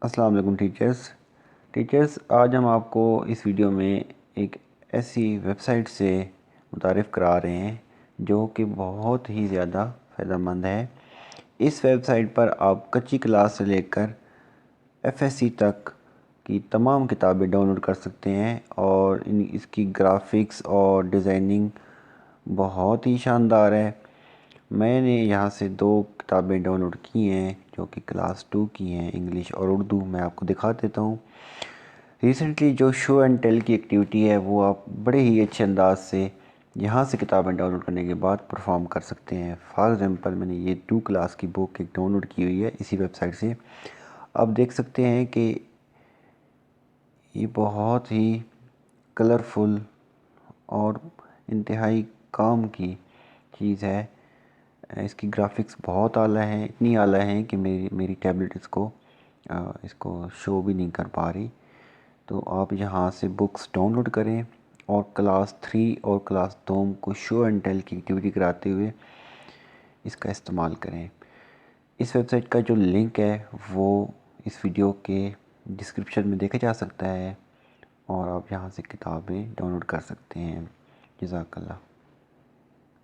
السلام علیکم ٹیچرز، آج ہم آپ کو اس ویڈیو میں ایک ایسی ویب سائٹ سے متعارف کرا رہے ہیں جو کہ بہت ہی زیادہ فائدہ مند ہے۔ اس ویب سائٹ پر آپ کچی کلاس سے لے کر FSC تک کی تمام کتابیں ڈاؤن لوڈ کر سکتے ہیں، اور اس کی گرافکس اور ڈیزائننگ بہت ہی شاندار ہے۔ میں نے یہاں سے 2 کتابیں ڈاؤن لوڈ کی ہیں جو کہ کلاس 2 کی ہیں، انگلش اور اردو۔ میں آپ کو دکھا دیتا ہوں۔ ریسنٹلی جو شو اینڈ ٹیل کی ایکٹیویٹی ہے وہ آپ بڑے ہی اچھے انداز سے یہاں سے کتابیں ڈاؤن لوڈ کرنے کے بعد پرفارم کر سکتے ہیں۔ فار ایگزامپل میں نے یہ 2 کلاس کی بک ایک ڈاؤن لوڈ کی ہوئی ہے اسی ویب سائٹ سے۔ آپ دیکھ سکتے ہیں کہ یہ بہت ہی کلرفل اور انتہائی کام کی چیز ہے۔ اس کی گرافکس بہت اعلیٰ ہیں، اتنی اعلیٰ ہیں کہ میری ٹیبلٹ اس کو شو بھی نہیں کر پا رہی۔ تو آپ یہاں سے بکس ڈاؤن لوڈ کریں اور کلاس 3 اور کلاس 2 کو شو اینڈ ٹیل کی ایکٹیویٹی کراتے ہوئے اس کا استعمال کریں۔ اس ویب سائٹ کا جو لنک ہے وہ اس ویڈیو کے ڈسکرپشن میں دیکھا جا سکتا ہے، اور آپ یہاں سے کتابیں ڈاؤن لوڈ کر سکتے ہیں۔ جزاک اللہ۔